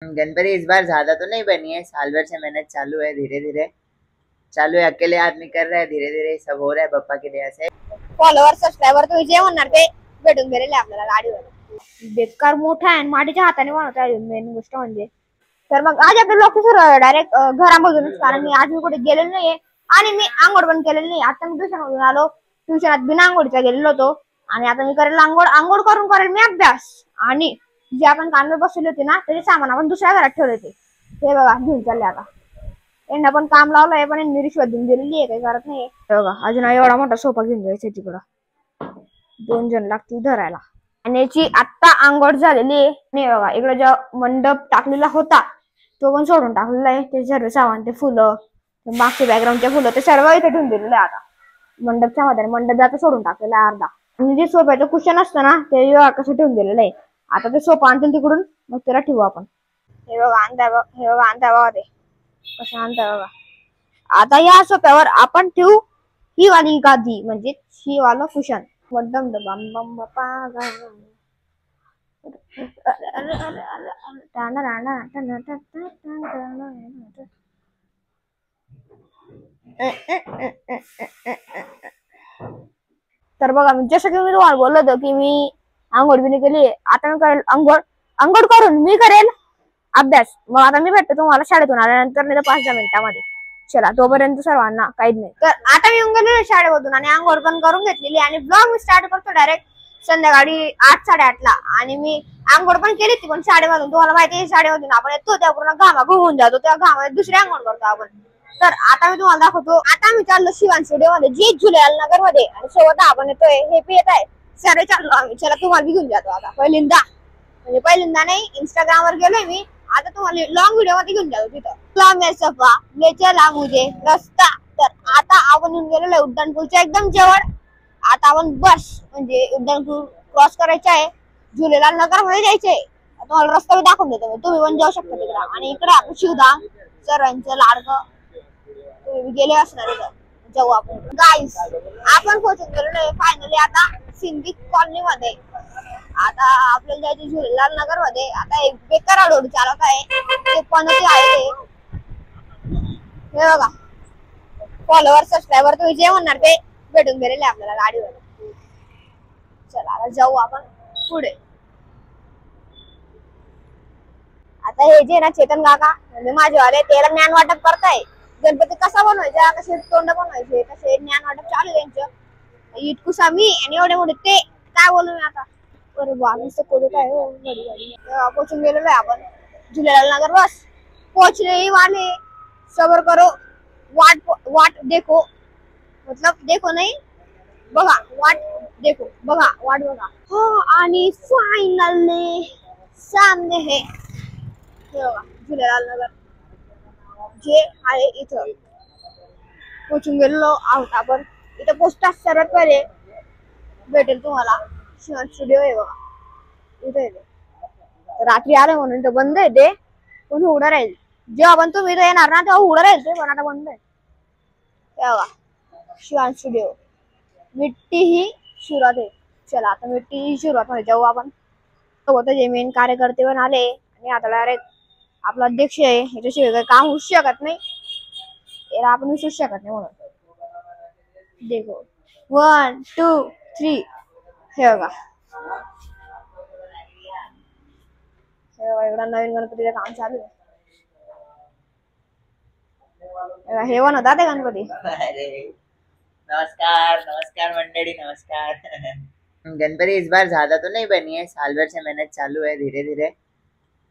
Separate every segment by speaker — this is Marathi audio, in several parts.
Speaker 1: गणपति इस बार ज्यादा तो नहीं बनी है, साल भर से मेहनत चालू है, धीरे धीरे चालू है, अकेले आदमी कर रहा है, धीरे धीरे सब हो रहा है बप्पा की दया से।
Speaker 2: फॉलोअर सबस्क्रायबर तुम्ही जे म्हणणार ते भेटून गेलेले आपल्याला गाडीवर। बेकार मोठा आहे, मातीच्या हाताने बनवता आहे मेन गोष्ट म्हणजे। तर मग आज आपलं ब्लॉग सुरू आहे डायरेक्ट घरामधूनच, कारण मी आज कुठे गेलेलो नाहीये आणि मी आंघोळ पण केलेली नाही। आता मी ट्युशन मधून आलो, ट्युशनात बिना आंघोळीचा गेलेलो होतो आणि आता मी करेल आंघोळ करून करेल मी अभ्यास। आणि जे आपण कानवर बसवले होते ना त्याचे सामान आपण दुसऱ्या घरात ठेवले होते, ते बघा घेऊन चालले आता। यांना पण काम लावलंय पण यांनी रिश्वत देऊन दिलेली आहे, काही करत नाही। बघा अजून एवढा मोठा सोफा घेऊन जायचा तिकडं, 2 जण लागतील धरायला। आणि याची आत्ता आंघोळ झालेली आहे। नाही बघा इकडे जो मंडप टाकलेला होता तो पण सोडून टाकलेला आहे, ते सर्व सामान, ते फुलं, ते मागचे बॅकग्राऊंडचे फुलं, ते सर्व इथे ठेवून दिलेलं आहे आता मंडपच्या मध्ये। मंडप जाता सोडून टाकलेला आहे अर्धा। आणि जे सोफ्याचं कुशन असतं ना ते कसं ठेवून दिलेलं आहे। आता ते सोफा आणतील तिकडून, मग त्याला ठेवू आपण। हे बघा आणताय बघा, हे बघा आणताय बघा, ते कसं आणताय बघा। आता या सोफ्यावर आपण ठेवू ही वाली गादी, म्हणजे ही वाला कुशन। बम बम बम बापा तर बघा जसं की मी तुम्हाला बोललो होतो की मी आंघोळ बिनी केली, आता मी करेल आंघोळ करून मी करेल अभ्यास। मग आता मी भेटतो तुम्हाला शाळेतून आल्यानंतर, नाही तर 5-10 मिनिटांमध्ये। चला तोपर्यंत सर्वांना काहीच नाही। तर आता मी येऊन गेलेलो शाळेमधून आणि आंघोळ पण करून घेतलेली आणि ब्लॉग मी स्टार्ट करतो डायरेक्ट संध्याकाळी 8-8:30ला। आणि मी आंघोळ पण केली ती पण शाळेमधून, तुम्हाला माहिती आहे शाळेमधून आपण येतो त्या पूर्ण घामा घुमून जातो, त्या घामामध्ये दुसरी आंघोळ करतो आपण। तर आता मी तुम्हाला दाखवतो, आता मी चाललो शिवान स्टुडिओ मध्ये जे झुलेलाल नगर मध्ये, आणि सोबत आपण येतोय हे पी येत आहे, सर्व चाललो आम्ही। चला तुम्हाला बी घेऊन जातो आता, पहिल्यांदा नाही इंस्टाग्राम वर गेलोय मी, आता तुम्हाला लॉंग व्हिडिओ मध्ये घेऊन जातो तिथं। सफा ले चला मुझे रस्ता। तर आता आपण येऊन गेलेलो उड्डाणपूलच्या एकदम जवळ। आता आपण बस म्हणजे उड्डाणपूल क्रॉस करायचं आहे, झुलेलाल नगर मध्ये जायचंय। तुम्हाला रस्ता बी दाखवून देतो, तुम्ही पण जाऊ शकता तिकडे। आणि इकडे आपण शिवधाम सर्वांचं लाडकं, तुम्ही गेले असणार इथं, जाऊ आपण। गाईस आपण पोहोचून गेलेलो फायनली आता सिंधी कॉलनी मध्ये। आता आपल्याला जायचं झुलेलाल नगर मध्ये। आता एक बेकार रोड चालवत आहे, ते पनोती आहे हे बघा। फॉलोअर सबस्क्रायबर तुम्ही जे म्हणणार ते भेटून गेलेले आपल्याला गाडीवर। चला आता जाऊ आपण पुढे। आता हे जे ना चेतन काका म्हणजे माझेवाले, त्याला ज्ञान वाटप करताय गणपती कसा बनवायचा, कसे तोंड बनवायचे, कसे ज्ञान वाटप चालू आहे त्यांचं। इतकुसा मी आणि एवढे मोठे ते, काय बोलू मी आता। अरे बाबा कोण काय हो, पोहोचून गेलेलो आहे आपण झुलेलाल नगर। बस पोहोचने ही वाले, सबर करो, वाट देखो, मतलब देखो नाही बघा, वाट देखो बघा, वाट बघा। हो आणि फायनली सामने है बघा झुलेलाल नगर जे आहे, इथं पोहोचून गेलेलो आहोत आपण। इथं पोस्टात सर्वात पहिले भेटेल तुम्हाला शिवान स्टुडिओ आहे बघा, इथे येते। रात्री आले म्हणून तर बंद आहे ते, पण उघडं राहील जेव्हा पण तुम्ही इथे येणार ना तेव्हा उघडं राहील ते, पण आता बंद आहे बघा शिवान स्टुडिओ। मिट्टी ही सुरुवात आहे। चला आता मिट्टी ही सुरुवात मध्ये जाऊ आपण। सोबत जे मेन कार्यकर्ते पण आले आणि आता डायरेक्ट आपला अध्यक्ष आहे, याच्याशिवाय काही काम होऊ शकत नाही, याला आपण विसरू शकत नाही म्हणून। देखो 1 2 3 हे बघा, एवढा नवीन गणपतीचं काम चालू आहे। हे पण होता ते गणपती।
Speaker 1: नमस्कार नमस्कार मंडळी, नमस्कार। गणपति इस बार ज्यादा तो नहीं बनी है, साल भर से मेहनत चालू है, धीरे धीरे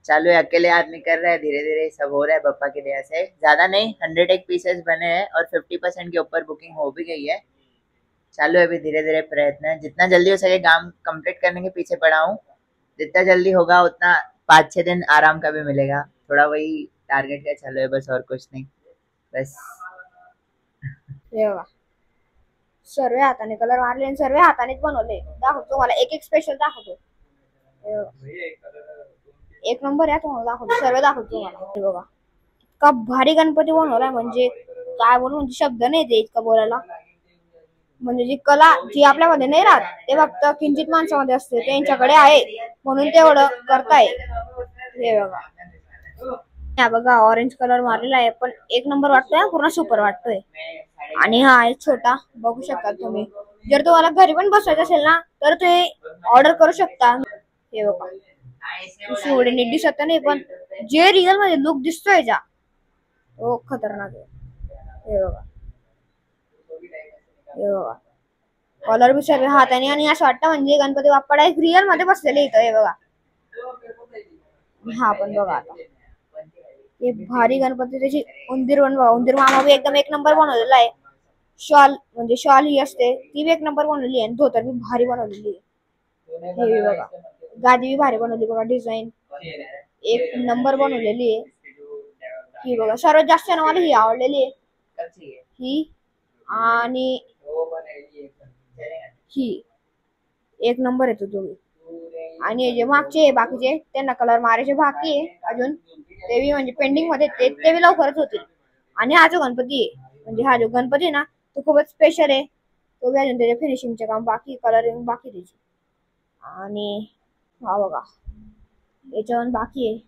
Speaker 1: चालू है, अकेले आदमी कर रहा है, धीरे धीरे सब हो रहा है बप्पा की दया से। ज्यादा नहीं 101 पीसेस बने हैं और 50% के ऊपर बुकिंग हो भी गई है। चालू है अभी धीरे धीरे प्रयत्न, जितना जल्दी हो सके काम कंप्लीट करने के पीछे पड़ा हूँ। जितना जल्दी होगा उतना 5-6 दिन आराम का भी मिलेगा, थोड़ा वही टारगेट का चालू है बस, और कुछ नहीं बस।
Speaker 2: सर्व हाताने कलर मारले आणि सर्व हातानेच बनवले। दाखवतो तुम्हाला एक स्पेशल दाखवतो, एक नंबर आहे, तुम्हाला दाखवतो सर्व दाखवतो तुम्हाला। बघा इतका भारी गणपती बनवलाय, म्हणजे काय बोलू, म्हणजे शब्द नाही ते इतका बोलायला। म्हणजे जी कला जी आपल्यामध्ये नाही राहत ते फक्त किंचित माणसामध्ये असते, त्यांच्याकडे आहे म्हणून तेवढं करताय। हे बघा हा बघा ऑरेंज कलर मारलेला आहे, पण एक नंबर वाटतोय, पूर्ण सुपर वाटतोय. आणि हा आहे छोटा, बघू शकता तुम्ही. जर तुम्हाला घरी पण बसवायचं असेल ना तर ते ऑर्डर करू शकता. हे बघा एवढे नीट दिसत नाही, पण जे रिअल मध्ये लुक दिसतोय जा हो खतरनाक आहे. हे बघा, हे बघा कॉलर बी सर्व हाताने, आणि असं वाटतं म्हणजे गणपती बाप्पा डायरेक्ट रिअल मध्ये बसलेले इथं. हे बघा, हा पण बघा आता हे भारी गणपती, त्याची उंदीर बनवा, उंदीर मामा बी एकदम एक नंबर बनवलेला आहे. शॉल म्हणजे शॉल ही असते ती बी एक नंबर बनवली आहे, धोतर बी भारी बनवलेली आहे. हे बघा गादी बी भारी बनवली बघा, डिझाईन एक नंबर बनवलेली आहे. ही बघा सर्वात जास्त मला ही आवडलेली आहे ही, आणि ही एक नंबर येतो तुम्ही. आणि जे मागचे बाकीचे त्यांना कलर मारायचे बाकी आहे अजून, ते बी म्हणजे पेंडिंग मध्ये, ते बी लवकरच होतील. आणि हा जो गणपती आहे, म्हणजे हा जो गणपती आहे ना तो खूपच स्पेशल आहे. तो बी अजून त्याच्या फिनिशिंगचे काम बाकी, कलरिंग बाकी त्याची. आणि हा बघा याच्यावर बाकी आहे,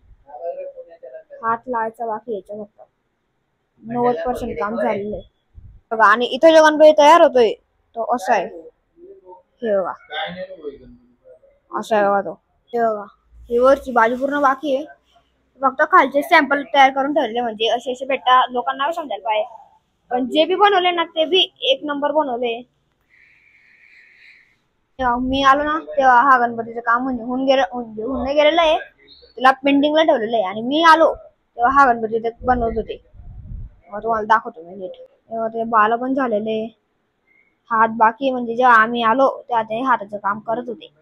Speaker 2: हात लावायचा बाकी याच्या, फक्त 90% काम झालेलं आहे बघा. आणि इथं जो गणपती तयार होतोय तो असा आहे. हे बघा असा आहे बघा तो. हे बघा ही वरची बाजू पूर्ण बाकी आहे, फक्त खालचे सॅम्पल तयार करून ठेवले, म्हणजे असे असे भेटा लोकांना समजायला पाहिजे. पण जे बी बनवले ना ते बी एक नंबर बनवले. मी आलो ना तेव्हा हा गणपतीचं काम म्हणजे होऊन नाही गेलेलं आहे, त्याला पेंडिंगला ठेवलेलं आहे. आणि मी आलो तेव्हा हा गणपती बनवत होते, तुम्हाला दाखवतो मी नीट. तेव्हा ते बाला पण झालेले, हात बाकी, म्हणजे जेव्हा आम्ही आलो तेव्हा ते हाताचं काम करत होते.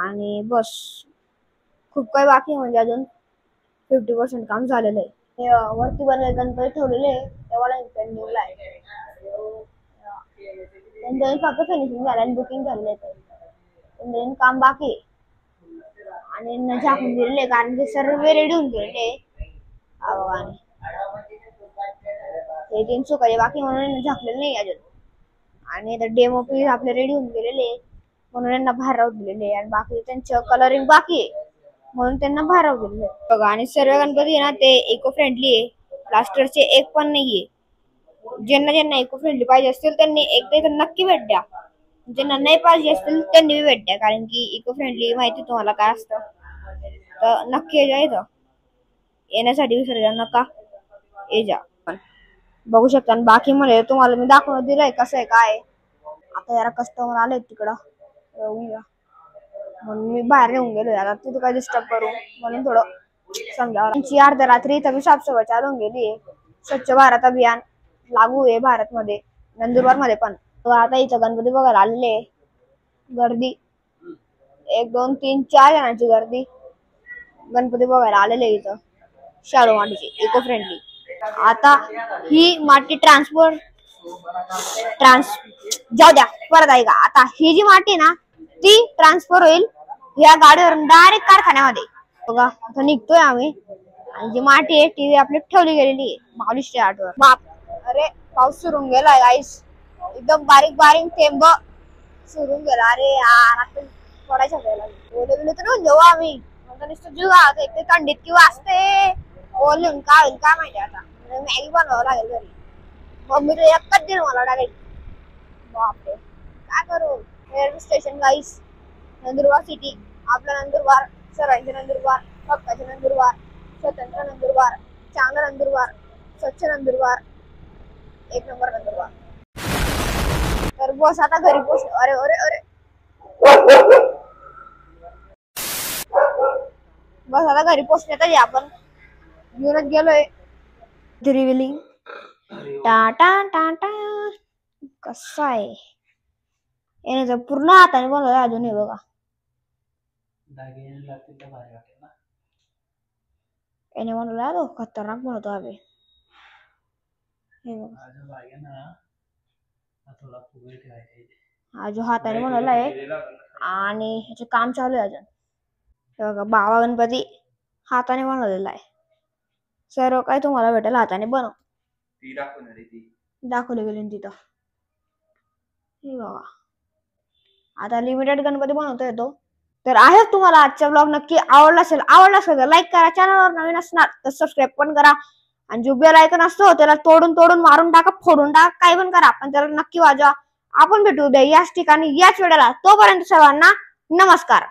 Speaker 2: आणि बस खूप काही बाकी, म्हणजे अजून 50% काम झालेलं आहे. वरती बनवले गणपती ठेवलेले तेव्हा पेंडिंगला आहे, त्यांचं फक्त फिनिशिंग झालं आणि बुकिंग झालेलं आहे, काम बाकी आहे. आणि झाकून दिलेले कारण ते सर्व रेडी होऊन गेलेले. आणि हे 3 सुकाळे बाकी म्हणून झाकलेलं नाही अजून. आणि डेमो पीस आपले रेडी होऊन गेलेले म्हणून यांना बाहेर राहू दिलेले, आणि बाकी त्यांचं कलरिंग बाकी आहे म्हणून त्यांना बाहेर राहू दिलेले बघा. आणि सर्व गणपती ना ते इको फ्रेंडली आहे, प्लास्टरचे एक पण नाहीये. ज्यांना ज्यांना इको फ्रेंडली पाहिजे असतील त्यांनी एकदा इथं नक्की भेट द्या, ज्यांना नाही पाहिजे असतील त्यांनी बी भेट द्या, कारण की इको फ्रेंडली माहिती तुम्हाला काय असतं. तर नक्की या इथं, येण्यासाठी विसर्जन नका ये जा. बघू शकता. आणि बाकी मध्ये तुम्हाला मी दाखवून दिलंय कसं आहे काय. आता जरा कस्टमर आले तिकडं म्हणून मी बाहेर येऊन गेलो, आता तिथं काय डिस्टर्ब करू म्हणून थोडं समजा. अर्ध्या रात्री इथं साफसफाई चालू गेली आहे, स्वच्छ भारत अभियान लागू आहे भारत मध्ये, नंदुरबार मध्ये पण. आता इथं गणपती बघायला आलेले, गर्दी 1 2 3 4 जणांची गर्दी गणपती बघायला आलेले इथं, शाडू मातीची इको फ्रेंडली. आता ही माती जाऊ द्या परत आहे का. आता ही जी माती ना ती ट्रान्सफर होईल या गाडीवरून डायरेक्ट कारखान्यामध्ये. बघा आता निघतोय आम्ही, आणि जी माती आहे ती आपली ठेवली गेलेली आहे माऊलीच्या आठवर. बाप अरे पाऊस सुरून गेलाय गाईस, एकदम बारीक बारीक थेंब सुरून गेला. अरे यार आता पडायच्या वेळेला ओले बिले तर घेऊ आम्ही, नुसतं जीव एक ते थंडीत किंवा असते ओले काय होईल काय माहिती. आता मॅगी बनवावं लागेल घरी, मम्मी तर एकच दिन मला डायरेक्ट. बापरे काय करू. रेल्वे स्टेशन गाईस, नंदुरबार सिटी, आपला नंदुरबार, सर्वांचे नंदुरबार, हक्काचे नंदुरबार, स्वतंत्र नंदुरबार, चांगला नंदुरबार, स्वच्छ नंदुरबार, एक नंबर नंदुरबार. तर बस आता घरी पोहोच. अरे अरे अरे बस आता घरी पोहोचण्यातच आपण घेऊनच गेलोय. रिव्हिलिंग टाटा टाटा कसा आहे येण्याचं पूर्ण हाताने बनवलं अजून. हे बघा याने बनवला तो खतरनाक बनवतो आम्ही. हा जो हाताने बनवला आहे आणि ह्याचे काम चालू आहे अजून. हे बघा बाबा गणपती हाताने बनवलेला आहे, सर्व काय तुम्हाला भेटेल हाताने बनव. दाखवले गेले तिथं. हे बघा आता लिमिटेड गणपती बनवता येतो, तर आहे तुम्हाला आजचा ब्लॉग नक्की आवडला असेल तर लाईक करा, चॅनलवर नवीन असणार तर सबस्क्राईब पण करा आणि जो बेल आयकॉन असतो त्याला तोडून मारून टाका, फोडून टाका, काही पण करा पण त्याला नक्की वाजवा. आपण भेटू उद्या याच ठिकाणी याच वेळेला. तोपर्यंत सर्वांना नमस्कार.